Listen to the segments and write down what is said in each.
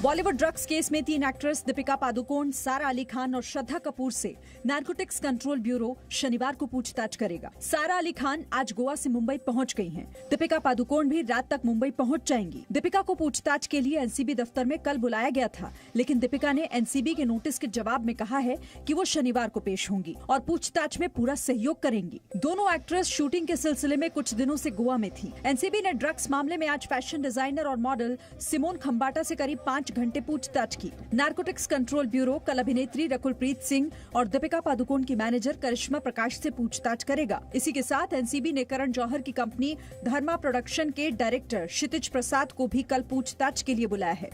Bollywood drugs case में 3 actress Deepika Padukone, सारा अली खान और श्रद्धा कपूर से नारकोटिक्स कंट्रोल ब्यूरो शनिवार को पूछताछ करेगा। सारा अली खान आज गोवा से मुंबई पहुंच गई हैं। दीपिका पादुकोण भी रात तक मुंबई पहुंच जाएंगी। दीपिका को पूछताछ के लिए एनसीबी दफ्तर में कल बुलाया गया था, लेकिन दीपिका ने एनसीबी के नोटिस के जवाब में कहा है कि वो शनिवार को पेश होंगी और पूछताछ में पूरा सहयोग करेंगी। दोनों एक्ट्रेस शूटिंग के सिलसिले में कुछ दिनों से गोवा में थी। एनसीबी ने ड्रग्स मामले में आज फैशन डिजाइनर और मॉडल सिमोन खंबाटा से करीब 5 घंटे पूछताछ की। नारकोटिक्स कंट्रोल ब्यूरो कल अभिनेत्री रकुलप्रीत सिंह और दीपिका पादुकोण की मैनेजर करिश्मा प्रकाश से पूछताछ करेगा। इसी के साथ एनसीबी ने करण जौहर की कंपनी धर्मा प्रोडक्शन के डायरेक्टर क्षितिज प्रसाद को भी कल पूछताछ के लिए बुलाया है।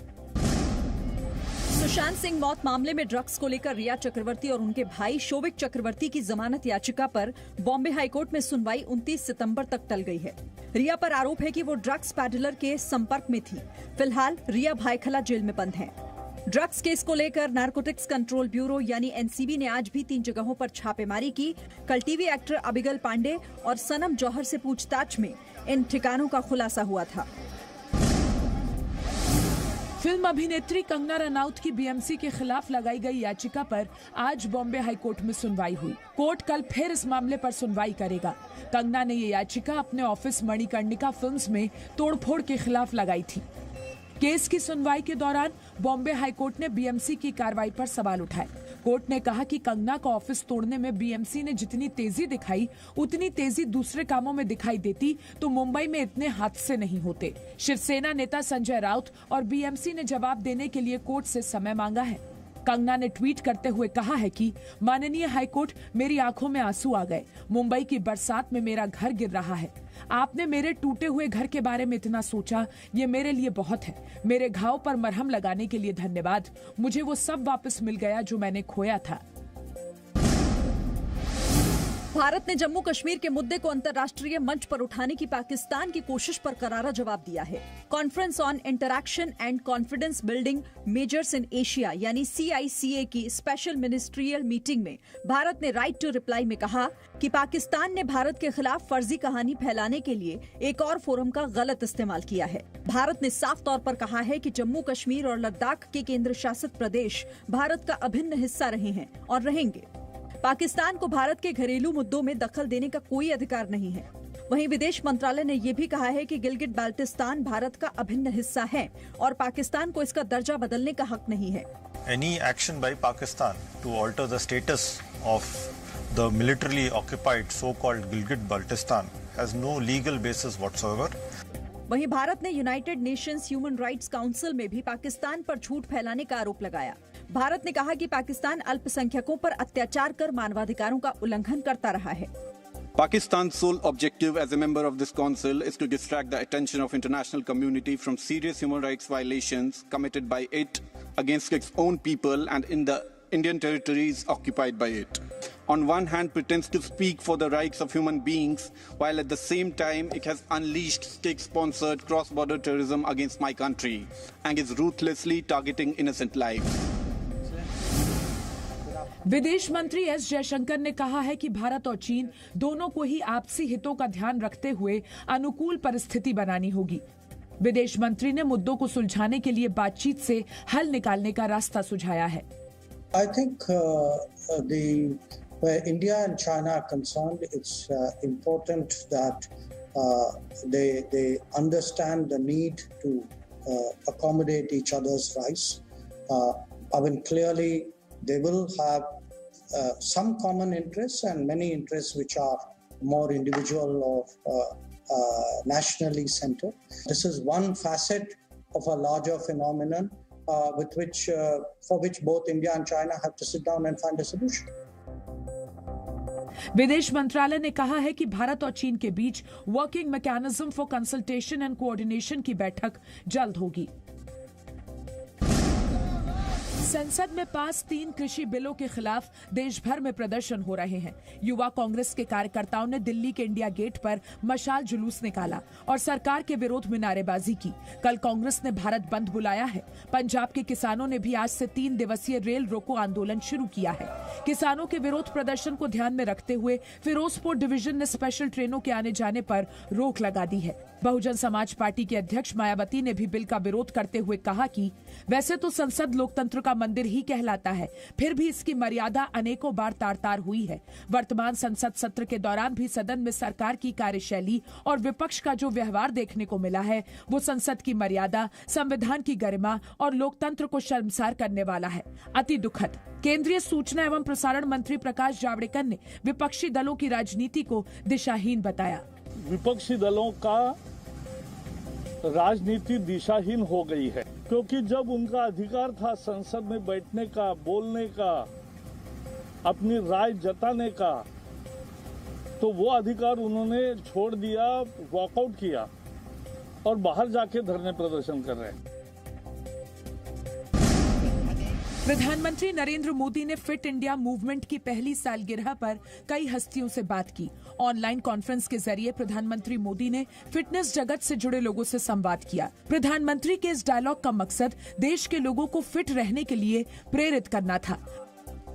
सुशांत सिंह मौत मामले में ड्रग्स को लेकर रिया चक्रवर्ती और उनके भाई शोभिक चक्रवर्ती की जमानत याचिका पर बॉम्बे हाईकोर्ट में सुनवाई 29 सितंबर तक टल गई है। रिया पर आरोप है कि वो ड्रग्स पैडलर के संपर्क में थी। फिलहाल रिया भायखला जेल में बंद है। ड्रग्स केस को लेकर नारकोटिक्स कंट्रोल ब्यूरो यानी एनसीबी ने आज भी 3 जगहों पर छापेमारी की। कल टीवी एक्टर अबिगल पांडे और सनम जौहर से पूछताछ में इन ठिकानों का खुलासा हुआ था। फिल्म अभिनेत्री कंगना रनौत की बीएमसी के खिलाफ लगाई गई याचिका पर आज बॉम्बे हाईकोर्ट में सुनवाई हुई। कोर्ट कल फिर इस मामले पर सुनवाई करेगा। कंगना ने ये याचिका अपने ऑफिस मणिकर्णिका फिल्म्स में तोड़फोड़ के खिलाफ लगाई थी। केस की सुनवाई के दौरान बॉम्बे हाईकोर्ट ने बीएमसी की कार्रवाई पर सवाल उठाए। कोर्ट ने कहा कि कंगना का ऑफिस तोड़ने में बीएमसी ने जितनी तेजी दिखाई, उतनी तेजी दूसरे कामों में दिखाई देती तो मुंबई में इतने हादसे नहीं होते। शिवसेना नेता संजय राउत और बीएमसी ने जवाब देने के लिए कोर्ट से समय मांगा है। कंगना ने ट्वीट करते हुए कहा है कि माननीय हाईकोर्ट, मेरी आंखों में आंसू आ गए। मुंबई की बरसात में मेरा घर गिर रहा है। आपने मेरे टूटे हुए घर के बारे में इतना सोचा, ये मेरे लिए बहुत है। मेरे घाव पर मरहम लगाने के लिए धन्यवाद। मुझे वो सब वापस मिल गया जो मैंने खोया था। भारत ने जम्मू कश्मीर के मुद्दे को अंतर्राष्ट्रीय मंच पर उठाने की पाकिस्तान की कोशिश पर करारा जवाब दिया है। Conference on interaction and confidence building measures in Asia यानी CICA की स्पेशल मिनिस्ट्रियल मीटिंग में भारत ने राइट टू रिप्लाई में कहा कि पाकिस्तान ने भारत के खिलाफ फर्जी कहानी फैलाने के लिए एक और फोरम का गलत इस्तेमाल किया है। भारत ने साफ तौर पर कहा है कि जम्मू कश्मीर और लद्दाख के केंद्र शासित प्रदेश भारत का अभिन्न हिस्सा रहे हैं और रहेंगे। पाकिस्तान को भारत के घरेलू मुद्दों में दखल देने का कोई अधिकार नहीं है। वहीं विदेश मंत्रालय ने यह भी कहा है कि गिलगिट बाल्टिस्तान भारत का अभिन्न हिस्सा है और पाकिस्तान को इसका दर्जा बदलने का हक नहीं है। Any action by Pakistan to alter the status of the militarily occupied so-called Gilgit-Baltistan has no legal basis whatsoever. वहीं भारत ने United Nations human rights council में भी पाकिस्तान पर झूठ फैलाने का आरोप लगाया। भारत ने कहा कि पाकिस्तान अल्पसंख्यकों पर अत्याचार कर मानवाधिकारों का उल्लंघन करता रहा है। Pakistan's sole objective as a member of this council is to distract the attention of international community from serious human rights violations committed by it against its own people and in the Indian territories occupied by it. On one hand, pretends to speak for the rights of human beings, while at the same time it has unleashed state-sponsored cross-border terrorism against my country and is ruthlessly targeting innocent lives. विदेश मंत्री S Jaishankar ने कहा है कि भारत और चीन दोनों को ही आपसी हितों का ध्यान रखते हुए अनुकूल परिस्थिति बनानी होगी। विदेश मंत्री ने मुद्दों को सुलझाने के लिए बातचीत से हल निकालने का रास्ता सुझाया है। I think where India and China are concerned, it's important that they understand the need to accommodate each other's rights. I mean, clearly they will have some common interests and many interests which are more individual or nationally centered. This is one facet of a larger phenomenon for which both India and China have to sit down and find a solution. विदेश मंत्रालय ने कहा है कि भारत और चीन के बीच working mechanism for consultation and coordination की बैठक जल्द होगी। संसद में पास 3 कृषि बिलों के खिलाफ देश भर में प्रदर्शन हो रहे हैं। युवा कांग्रेस के कार्यकर्ताओं ने दिल्ली के इंडिया गेट पर मशाल जुलूस निकाला और सरकार के विरोध में नारेबाजी की। कल कांग्रेस ने भारत बंद बुलाया है। पंजाब के किसानों ने भी आज से 3 दिवसीय रेल रोको आंदोलन शुरू किया है। किसानों के विरोध प्रदर्शन को ध्यान में रखते हुए फिरोजपुर डिवीजन ने स्पेशल ट्रेनों के आने जाने पर रोक लगा दी है। बहुजन समाज पार्टी के अध्यक्ष मायावती ने भी बिल का विरोध करते हुए कहा कि वैसे तो संसद लोकतंत्र का मंदिर ही कहलाता है, फिर भी इसकी मर्यादा अनेकों बार तार-तार हुई है। वर्तमान संसद सत्र के दौरान भी सदन में सरकार की कार्यशैली और विपक्ष का जो व्यवहार देखने को मिला है, वो संसद की मर्यादा, संविधान की गरिमा और लोकतंत्र को शर्मसार करने वाला है। अति दुखद। केंद्रीय सूचना एवं प्रसारण मंत्री प्रकाश जावड़ेकर ने विपक्षी दलों की राजनीति को दिशाहीन बताया। विपक्षी दलों का राजनीति दिशाहीन हो गई है, क्योंकि जब उनका अधिकार था संसद में बैठने का, बोलने का, अपनी राय जताने का, तो वो अधिकार उन्होंने छोड़ दिया, वॉकआउट किया और बाहर जाके धरने प्रदर्शन कर रहे हैं। प्रधानमंत्री नरेंद्र मोदी ने फिट इंडिया मूवमेंट की पहली सालगिरह पर कई हस्तियों से बात की। ऑनलाइन कॉन्फ्रेंस के जरिए प्रधानमंत्री मोदी ने फिटनेस जगत से जुड़े लोगों से संवाद किया। प्रधानमंत्री के इस डायलॉग का मकसद देश के लोगों को फिट रहने के लिए प्रेरित करना था।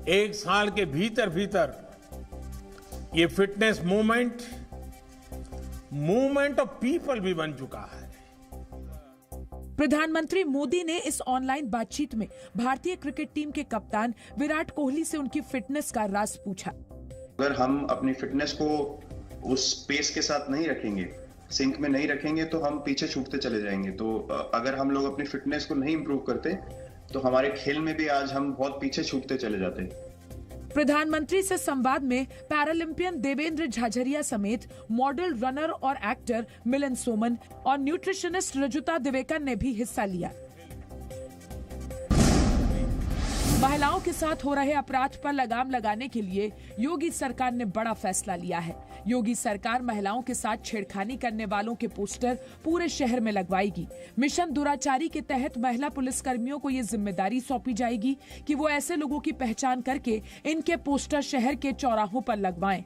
1 साल के भीतर ये फिटनेस मूवमेंट ऑफ पीपल भी बन चुका है। प्रधानमंत्री मोदी ने इस ऑनलाइन बातचीत में भारतीय क्रिकेट टीम के कप्तान विराट कोहली से उनकी फिटनेस का राज पूछा। अगर हम अपनी फिटनेस को उस पेस के साथ नहीं रखेंगे, सिंक में नहीं रखेंगे, तो हम पीछे छूटते चले जाएंगे। तो अगर हम लोग अपनी फिटनेस को नहीं इंप्रूव करते, तो हमारे खेल में भी आज हम बहुत पीछे छूटते चले जाते। प्रधानमंत्री से संवाद में पैरालंपियन देवेंद्र झाझरिया समेत मॉडल, रनर और एक्टर मिलन सोमन और न्यूट्रिशनिस्ट रजुता दिवेकर ने भी हिस्सा लिया। महिलाओं के साथ हो रहे अपराध पर लगाम लगाने के लिए योगी सरकार ने बड़ा फैसला लिया है। योगी सरकार महिलाओं के साथ छेड़खानी करने वालों के पोस्टर पूरे शहर में लगवाएगी। मिशन दुराचारी के तहत महिला पुलिसकर्मियों को ये जिम्मेदारी सौंपी जाएगी कि वो ऐसे लोगों की पहचान करके इनके पोस्टर शहर के चौराहों पर लगवाएं।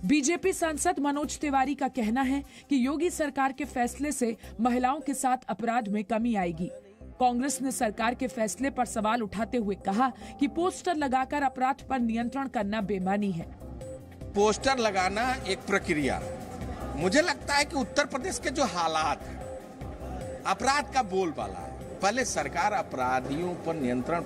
बीजेपी सांसद मनोज तिवारी का कहना है कि योगी सरकार के फैसले से महिलाओं के साथ अपराध में कमी आएगी। कांग्रेस ने सरकार के फैसले पर सवाल उठाते हुए कहा कि पोस्टर लगाकर अपराध पर नियंत्रण करना बेईमानी है। पोस्टर लगाना एक प्रक्रिया, मुझे लगता है कि उत्तर प्रदेश के जो हालात है, अपराध का बोलबाला है, पहले सरकार अपराधियों पर नियंत्रण